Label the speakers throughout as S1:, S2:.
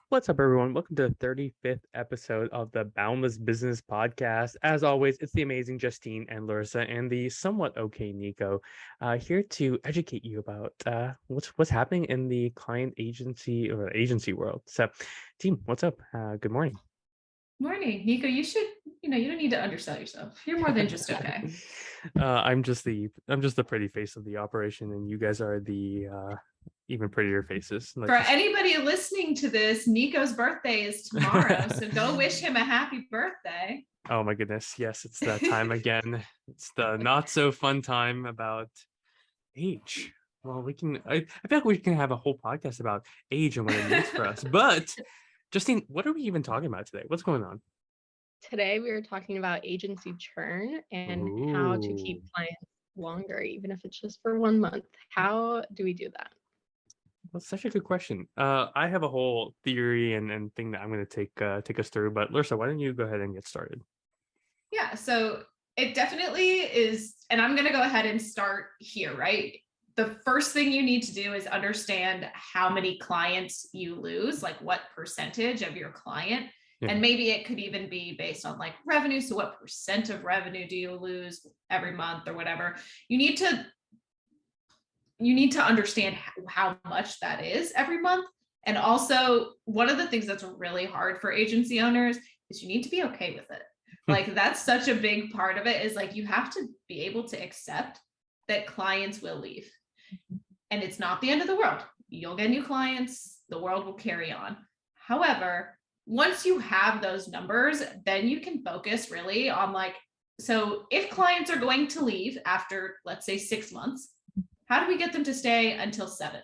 S1: What's up, everyone? Welcome to the 35th episode of the Boundless Business Podcast. As always, it's the amazing Justine and Larissa and the somewhat okay Nico here to educate you about what's happening in the client agency or agency world. So, team, what's up? Good morning.
S2: Morning, Nico. You don't need to undersell yourself. You're more than just okay.
S1: I'm just the pretty face of the operation, and you guys are the even prettier faces.
S2: For
S1: Let's just
S2: anybody listening to this, Nico's birthday is tomorrow, so go wish him a happy birthday.
S1: Oh my goodness. Yes, it's that time again. It's the not so fun time about age. Well, I feel like we can have a whole podcast about age and what it means for us. But Justine, what are we even talking about today? What's going on?
S3: Today, we were talking about agency churn and how to
S1: Ooh,
S3: keep clients longer, even if it's just for 1 month. How do we do that?
S1: that's such a good question. I have a whole theory and thing that I'm going to take us through. But Larissa, why don't you go ahead and get started?
S2: Yeah, so it definitely is, and I'm going to go ahead and start here, right? The first thing you need to do is understand how many clients you lose, like what percentage of your client.
S1: Yeah.
S2: And maybe it could even be based on like revenue. So what percent of revenue do you lose every month or whatever? You need to understand how much that is every month. And also, one of the things that's really hard for agency owners is you need to be okay with it. Like, that's such a big part of it, is like you have to be able to accept that clients will leave. And it's not the end of the world. You'll get new clients, the world will carry on. However, once you have those numbers, then you can focus really on like, so if clients are going to leave after, let's say, 6 months, how do we get them to stay until 7?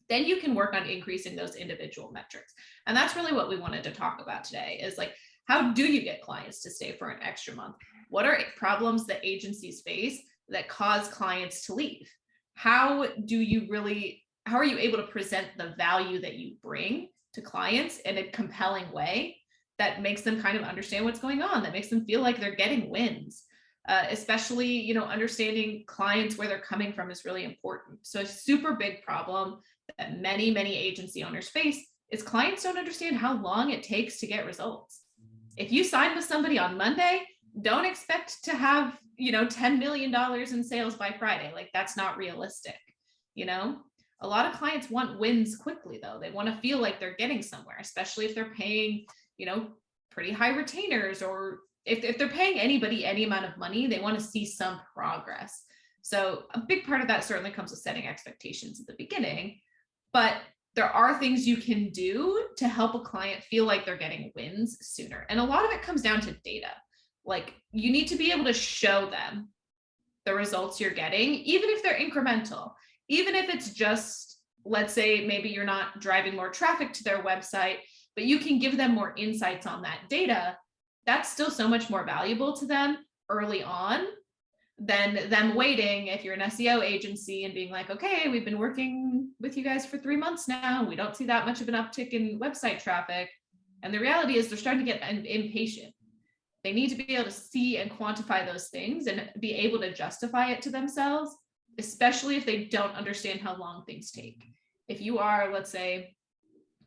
S2: Then you can work on increasing those individual metrics. And that's really what we wanted to talk about today, is like, how do you get clients to stay for an extra month? What are problems that agencies face that cause clients to leave? How are you able to present the value that you bring to clients in a compelling way that makes them kind of understand what's going on, that makes them feel like they're getting wins? Especially, understanding clients where they're coming from is really important. So a super big problem that many agency owners face is clients don't understand how long it takes to get results. If you sign with somebody on Monday, don't expect to have, $10 million in sales by Friday. Like, that's not realistic. A lot of clients want wins quickly, though. They want to feel like they're getting somewhere, especially if they're paying, pretty high retainers, or if they're paying anybody any amount of money, they want to see some progress. So a big part of that certainly comes with setting expectations at the beginning, but there are things you can do to help a client feel like they're getting wins sooner. And a lot of it comes down to data. Like, you need to be able to show them the results you're getting, even if they're incremental, even if it's just, let's say, maybe you're not driving more traffic to their website, but you can give them more insights on that data. That's still so much more valuable to them early on than them waiting, if you're an SEO agency, and being like, okay, we've been working with you guys for 3 months now, we don't see that much of an uptick in website traffic. And the reality is they're starting to get impatient. They need to be able to see and quantify those things and be able to justify it to themselves, especially if they don't understand how long things take. If you are, let's say,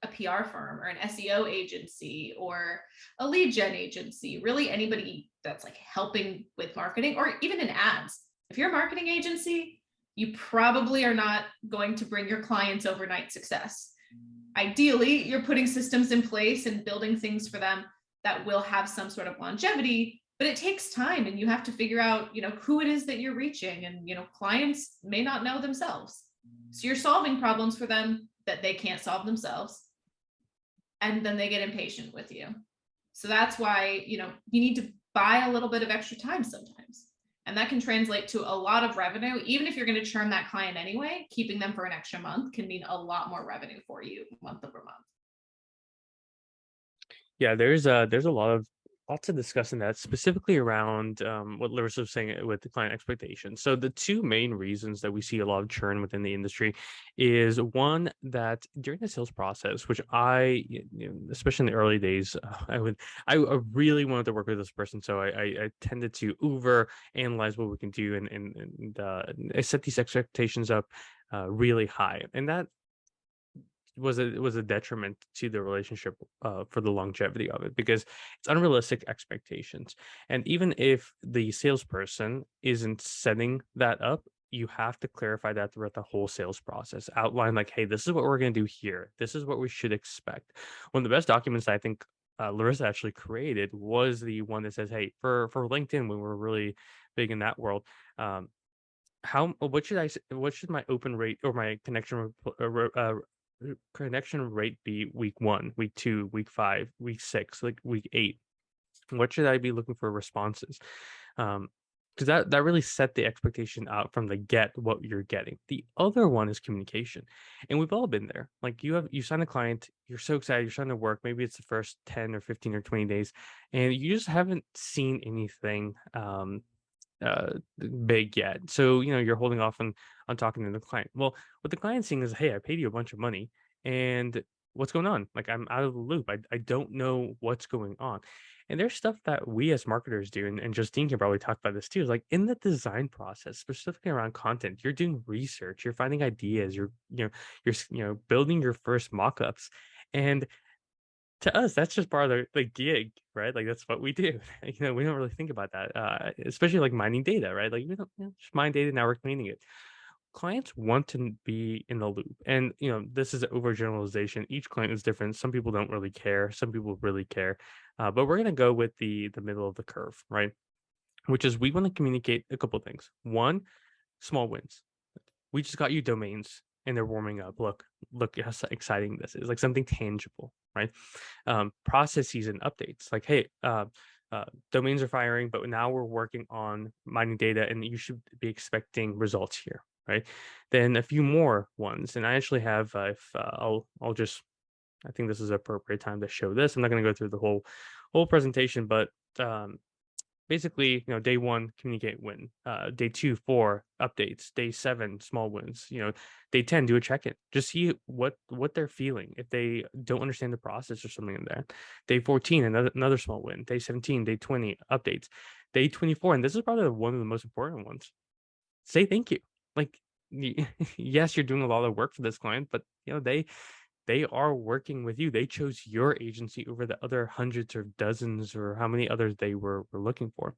S2: a PR firm or an SEO agency or a lead gen agency, really anybody that's like helping with marketing, or even in ads. If you're a marketing agency, you probably are not going to bring your clients overnight success. Ideally, you're putting systems in place and building things for them that will have some sort of longevity, but it takes time, and you have to figure out, who it is that you're reaching, and, clients may not know themselves. So you're solving problems for them that they can't solve themselves, and then they get impatient with you. So that's why, you need to buy a little bit of extra time sometimes. And that can translate to a lot of revenue. Even if you're going to churn that client anyway, keeping them for an extra month can mean a lot more revenue for you month over month.
S1: Yeah, there's a lots to discuss in that, specifically around what Larissa was saying with the client expectations. So the two main reasons that we see a lot of churn within the industry is one, that during the sales process, which especially in the early days, I really wanted to work with this person, so I tended to over analyze what we can do, and I set these expectations up really high, and that was a detriment to the relationship for the longevity of it, because it's unrealistic expectations. And even if the salesperson isn't setting that up, you have to clarify that throughout the whole sales process. Outline like, hey, this is what we're going to do here. This is what we should expect. One of the best documents I think Larissa actually created was the one that says, hey, for LinkedIn, when we're really big in that world, how what should my open rate or my connection rate be week 1, week 2, week 5, week 6, like week 8? What should I be looking for responses? Because that really set the expectation out from the get what you're getting. The other one is communication, and we've all been there. Like you sign a client, you're so excited, you're starting to work. Maybe it's the first 10 or 15 or 20 days, and you just haven't seen anything uh big yet. So you're holding off on talking to the client. Well, what the client's saying is, hey, I paid you a bunch of money, and what's going on? Like, I'm out of the loop. I don't know what's going on. And there's stuff that we as marketers do, and Justine can probably talk about this too, is like in the design process, specifically around content, you're doing research, you're finding ideas, you're building your first mock-ups. And to us, that's just part of the gig, right? Like, that's what we do. We don't really think about that, especially like mining data, right? Like, we don't just mine data, now we're cleaning it. Clients want to be in the loop. And, this is overgeneralization. Each client is different. Some people don't really care. Some people really care. But we're going to go with the middle of the curve, right? Which is, we want to communicate a couple of things. One, small wins. We just got you domains and they're warming up. Look how exciting this is, like something tangible, right? Processes and updates, like, hey, domains are firing, but now we're working on mining data and you should be expecting results here, right? Then a few more ones. And I actually have, if I'll just, I think this is an appropriate time to show this. I'm not going to go through the whole presentation, but basically, day 1, communicate win. Day 2, 4 updates. Day 7, small wins. Day 10, do a check-in. Just see what they're feeling. If they don't understand the process or something in there. Day 14, another small win. Day 17, day 20, updates. Day 24, and this is probably one of the most important ones. Say thank you. Like, yes, you're doing a lot of work for this client, but they are working with you. They chose your agency over the other hundreds or dozens or how many others they were looking for.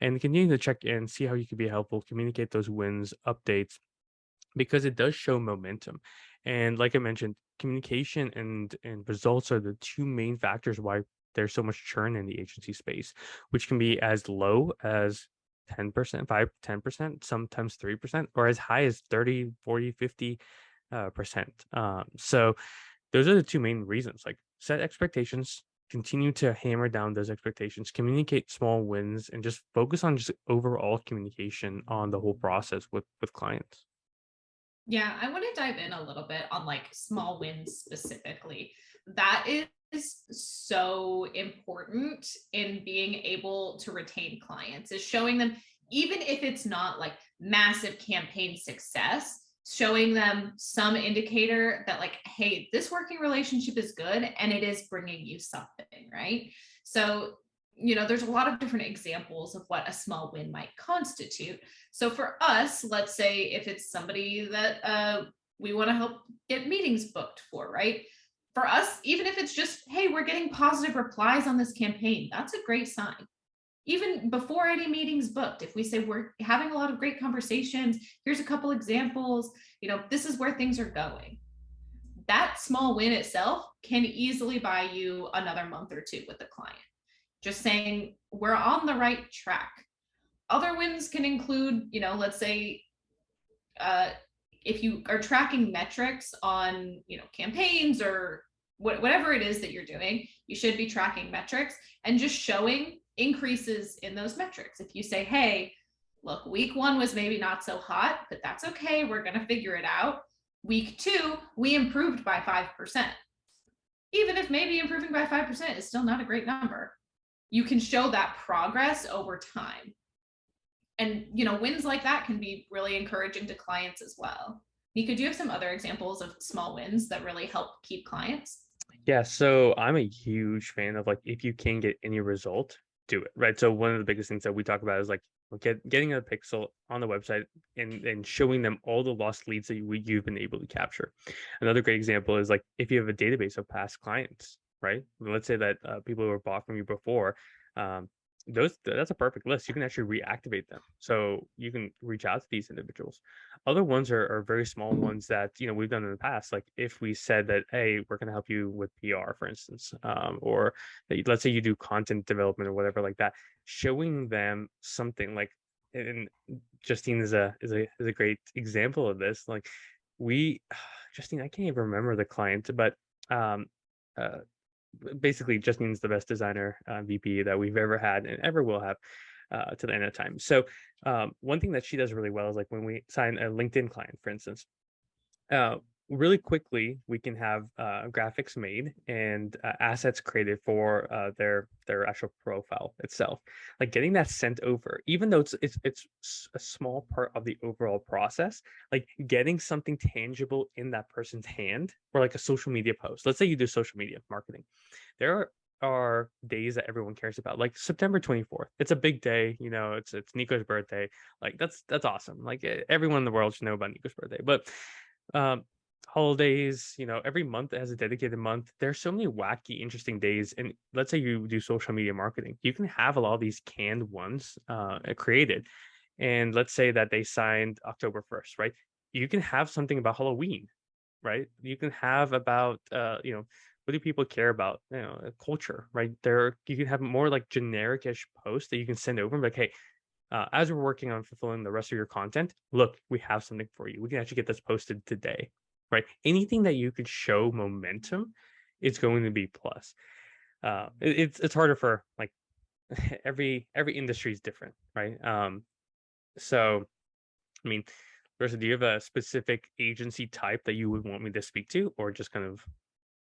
S1: And continue to check in, see how you can be helpful, communicate those wins, updates, because it does show momentum. And like I mentioned, communication and results are the two main factors why there's so much churn in the agency space, which can be as low as 10%, 5-10%, sometimes 3%, or as high as 30, 40, 50 percent. So those are the two main reasons. Like, set expectations, continue to hammer down those expectations, communicate small wins, and just focus on just overall communication on the whole process with clients.
S2: Yeah, I want to dive in a little bit on like small wins specifically. That is so important in being able to retain clients, is showing them, even if it's not like massive campaign success, showing them some indicator that like, hey, this working relationship is good and it is bringing you something, right? So there's a lot of different examples of what a small win might constitute. So for us, let's say if it's somebody that we want to help get meetings booked for, right? For us, even if it's just, hey, we're getting positive replies on this campaign, that's a great sign. Even before any meetings booked, if we say we're having a lot of great conversations, here's a couple examples, this is where things are going. That small win itself can easily buy you another month or two with the client. Just saying we're on the right track. Other wins can include, let's say, if you are tracking metrics on, campaigns or whatever it is that you're doing, you should be tracking metrics and just showing increases in those metrics. If you say, hey, look, week 1 was maybe not so hot, but that's okay, we're going to figure it out. Week 2, we improved by 5%. Even if maybe improving by 5% is still not a great number, you can show that progress over time. And, wins like that can be really encouraging to clients as well. Nika, do you have some other examples of small wins that really help keep clients?
S1: Yeah, so I'm a huge fan of, like, if you can get any result, do it, right? So one of the biggest things that we talk about is like getting a pixel on the website and showing them all the lost leads that you've been able to capture. Another great example is like if you have a database of past clients, right? Let's say that people who were bought from you before, um, that's a perfect list. You can actually reactivate them, so you can reach out to these individuals. Other ones are very small ones that we've done in the past. Like if we said that, hey, we're going to help you with PR, for instance, or that let's say you do content development or whatever like that, showing them something like, and Justine is a great example of this. Like we, Justine, I can't even remember the client, but um, uh, basically Justine's the best designer VP that we've ever had and ever will have to the end of time. So one thing that she does really well is like when we sign a LinkedIn client, for instance, uh, really quickly we can have graphics made and assets created for their actual profile itself. Like getting that sent over, even though it's a small part of the overall process, like getting something tangible in that person's hand, or like a social media post. Let's say you do social media marketing. There are days that everyone cares about, like September 24th. It's a big day, it's Nico's birthday. Like that's awesome. Like everyone in the world should know about Nico's birthday. But um holidays, every month has a dedicated month. There's so many wacky interesting days, and let's say you do social media marketing, you can have a lot of these canned ones created, and let's say that they signed October 1st, right? You can have something about Halloween, right? You can have about what do people care about, culture, right? There you can have more like generic-ish posts that you can send over, like, hey, as we're working on fulfilling the rest of your content, look, we have something for you. We can actually get this posted today, right? Anything that you could show momentum, it's going to be plus. It's harder for like every industry is different, right? So I mean, Versa, do you have a specific agency type that you would want me to speak to, or just kind of,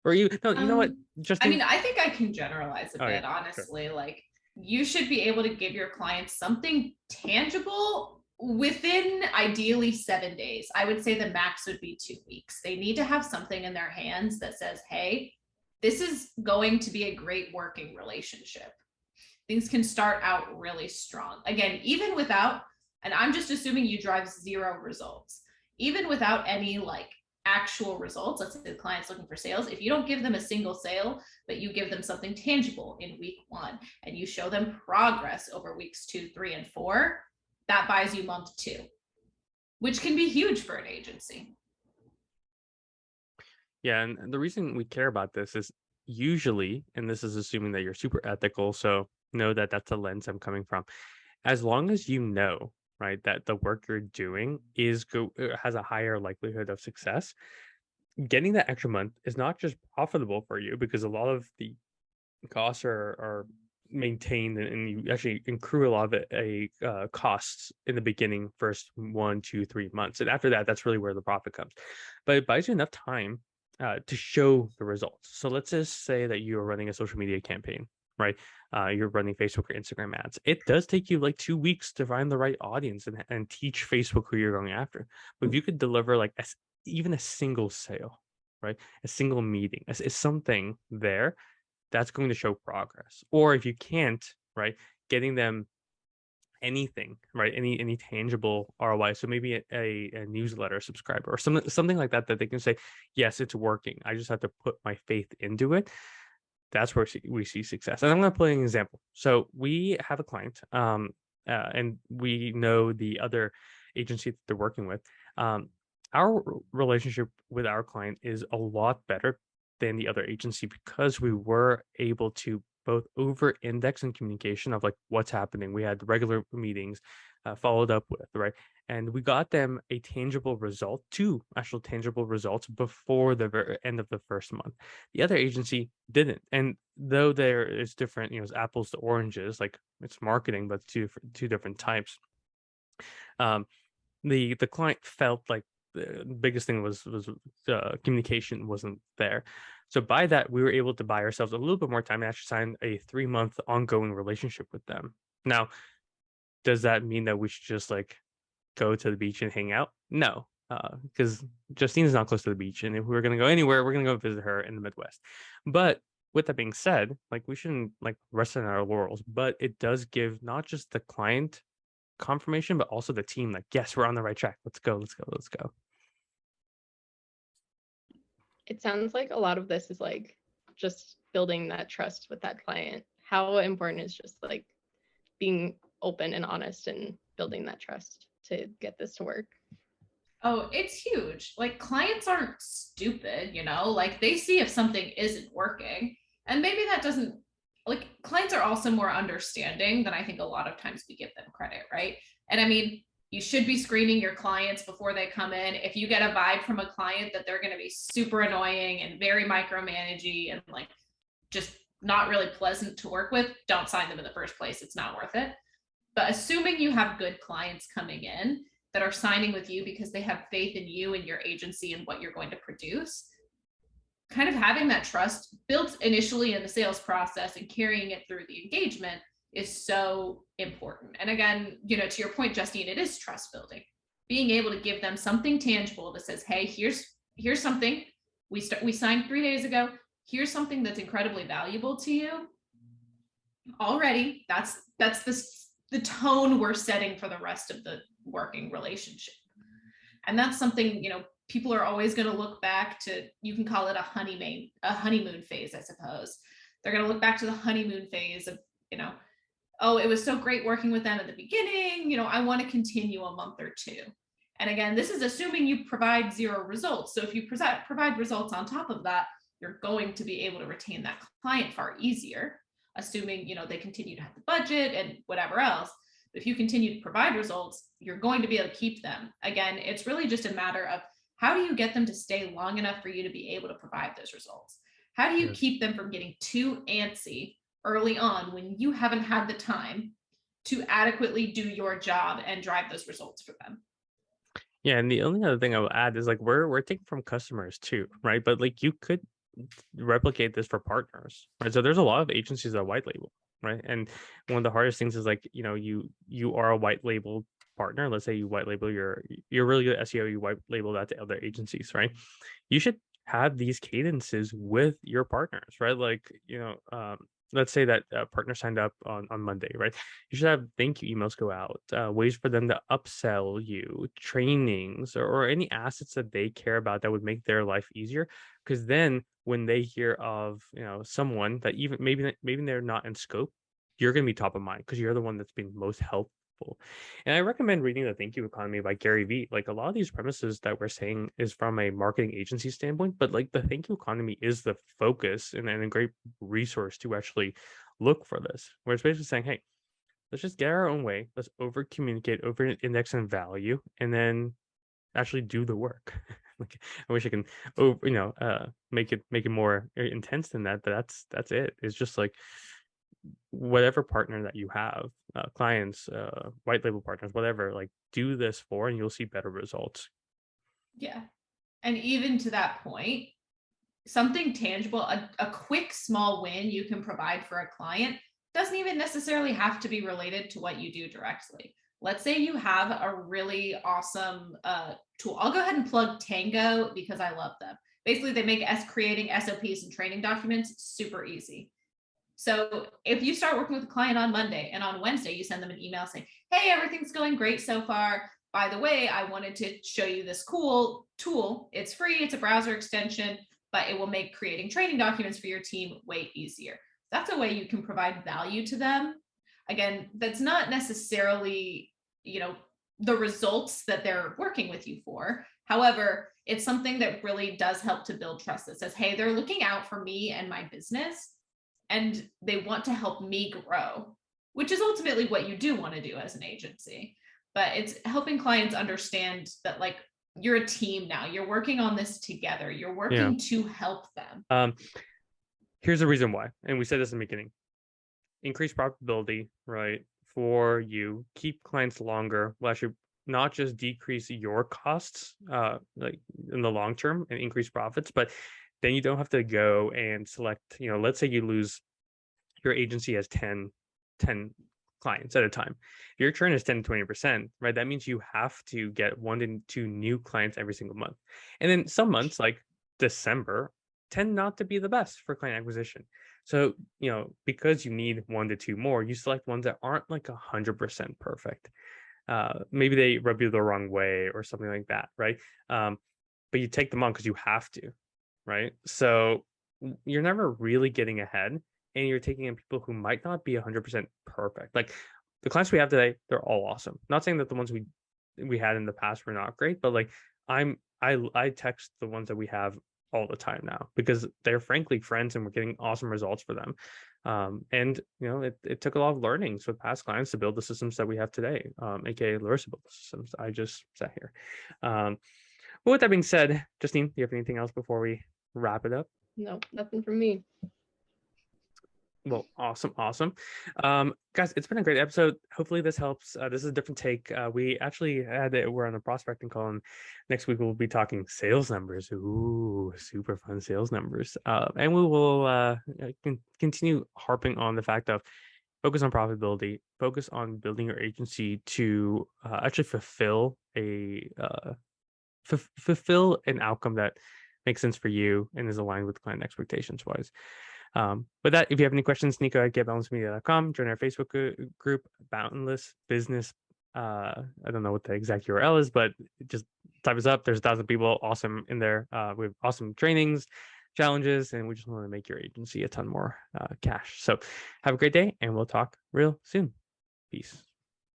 S1: or you? No, you know what,
S2: I
S1: Justin?
S2: mean, I think I can generalize a
S1: Oh yeah,
S2: bit,
S1: sure.
S2: honestly. Like, you should be able to give your clients something tangible within ideally 7 days. I would say the max would be 2 weeks. They need to have something in their hands that says, hey, this is going to be a great working relationship. Things can start out really strong. Again, even without, and I'm just assuming you drive 0 results, even without any like actual results. Let's say the client's looking for sales. If you don't give them a single sale, but you give them something tangible in week 1 and you show them progress over weeks 2, 3, and 4, that buys you month 2, which can be huge for an agency.
S1: Yeah, and the reason we care about this is usually, and this is assuming that you're super ethical, so know that that's the lens I'm coming from. As long as you know, right, that the work you're doing has a higher likelihood of success, getting that extra month is not just profitable for you because a lot of the costs are maintained, and you actually accrue a lot of costs in the beginning, first 1 2 3 months, and after that, that's really where the profit comes. But it buys you enough time to show the results. So let's just say that you're running a social media campaign, right? You're running Facebook or Instagram ads. It does take you like 2 weeks to find the right audience and teach Facebook who you're going after. But if you could deliver like even a single sale, right, a single meeting, is something there that's going to show progress. Or if you can't, right, getting them anything, right, any tangible ROI. So maybe a newsletter subscriber or something like that they can say, yes, it's working. I just have to put my faith into it. That's where we see success. And I'm going to play an example. So we have a client, and we know the other agency that they're working with. Um, our relationship with our client is a lot better than the other agency because we were able to both over index in communication of like what's happening. We had regular meetings followed up with, right? And we got them a tangible result, 2 actual tangible results before the very end of the first month. The other agency didn't. And though there is different, it's apples to oranges, like it's marketing, but two different types. Um, the client felt like the biggest thing was communication wasn't there. So by that, we were able to buy ourselves a little bit more time and actually sign a 3-month ongoing relationship with them. Now, does that mean that we should just like go to the beach and hang out? No, because Justine is not close to the beach, and if we were going to go anywhere, we're going to go visit her in the Midwest. But with that being said, like we shouldn't like rest on our laurels, but it does give not just the client confirmation, but also the team, like, yes, we're on the right track. Let's go, let's go, let's go.
S3: It sounds like a lot of this is like just building that trust with that client. How important is just like being open and honest and building that trust to get this to work?
S2: Oh, it's huge. Like clients aren't stupid, like they see if something isn't working. And maybe that doesn't, like clients are also more understanding than I think a lot of times we give them credit, right? And I mean, you should be screening your clients before they come in. If you get a vibe from a client that they're going to be super annoying and very micromanagey and like just not really pleasant to work with, don't sign them in the first place. It's not worth it. But assuming you have good clients coming in that are signing with you because they have faith in you and your agency and what you're going to produce, kind of having that trust built initially in the sales process and carrying it through the engagement is so important. And again, to your point, Justine, it is trust building. Being able to give them something tangible that says, hey, here's something we signed 3 days ago. Here's something that's incredibly valuable to you already. That's the tone we're setting for the rest of the working relationship. And that's something, people are always going to look back to. You can call it a honeymoon phase, I suppose. They're going to look back to the honeymoon phase of, oh, it was so great working with them at the beginning. I want to continue a month or two. And again, this is assuming you provide 0 results. So if you provide results on top of that, you're going to be able to retain that client far easier, assuming, they continue to have the budget and whatever else. But if you continue to provide results, you're going to be able to keep them. Again, it's really just a matter of how do you get them to stay long enough for you to be able to provide those results? How do you keep them from getting too antsy early on when you haven't had the time to adequately do your job and drive those results for them?
S1: Yeah, and the only other thing I will add is like we're taking from customers too, right? But like you could replicate this for partners, right? So there's a lot of agencies that white label, right? And one of the hardest things is like, you are a white label partner. Let's say you white label you're really good at SEO, you white label that to other agencies, right? You should have these cadences with your partners, right? Like, let's say that a partner signed up on Monday, right? You should have thank you emails go out, ways for them to upsell you, trainings, or any assets that they care about that would make their life easier. Because then when they hear of someone that even maybe they're not in scope, you're going to be top of mind because you're the one that's been most helpful. And I recommend reading The Thank You Economy by Gary Vee. Like a lot of these premises that we're saying is from a marketing agency standpoint, but like the Thank You Economy is the focus and a great resource to actually look for this. Where it's basically saying, hey, let's just get our own way. Let's over communicate, over index and value, and then actually do the work. Like I wish I can make it more intense than that, but that's it. It's just like whatever partner that you have, clients, white label partners, whatever, like do this for, and you'll see better results.
S2: Yeah. And even to that point, something tangible, a quick small win you can provide for a client doesn't even necessarily have to be related to what you do directly. Let's say you have a really awesome tool. I'll go ahead and plug Tango because I love them. Basically, they make creating SOPs and training documents super easy. So if you start working with a client on Monday and on Wednesday, you send them an email saying, hey, everything's going great so far. By the way, I wanted to show you this cool tool. It's free. It's a browser extension, but it will make creating training documents for your team way easier. That's a way you can provide value to them. Again, that's not necessarily, the results that they're working with you for. However, it's something that really does help to build trust that says, hey, they're looking out for me and my business, and they want to help me grow, which is ultimately what you do want to do as an agency. But it's helping clients understand that like you're a team now, you're working on this together, you're working to help them.
S1: Here's the reason why, and we said this in the beginning: increase profitability, right? For you, keep clients longer, will actually not just decrease your costs, like in the long term, and increase profits, but then you don't have to go and select, let's say you lose, your agency has 10 clients at a time. If your churn is 10 to 20%, right? That means you have to get 1 to 2 new clients every single month. And then some months like December tend not to be the best for client acquisition. So, because you need 1 to 2 more, you select ones that aren't like 100% perfect. maybe they rub you the wrong way or something like that, right? But you take them on because you have to, right? So you're never really getting ahead, and you're taking in people who might not be 100% perfect. Like the clients we have today, they're all awesome. Not saying that the ones we had in the past were not great, but like I text the ones that we have all the time now because they're frankly friends and we're getting awesome results for them. And it took a lot of learnings with past clients to build the systems that we have today, aka Larissa built the systems. I just sat here. But with that being said, Justine, do you have anything else before we wrap it up?
S3: No, nothing from me.
S1: Well, awesome. Guys, it's been a great episode. Hopefully this helps. This is a different take. We actually we're on a prospecting call, and next week we'll be talking sales numbers. Ooh, super fun sales numbers. And we will continue harping on the fact of focus on profitability, focus on building your agency to actually fulfill an outcome that makes sense for you and is aligned with client expectations wise. With that, if you have any questions, Nico at getboundlessmedia.com. Join our Facebook group, Boundless Business. I don't know what the exact URL is, but just type us up. There's 1,000 people awesome in there. We have awesome trainings, challenges, and we just want to make your agency a ton more cash. So have a great day, and we'll talk real soon. Peace.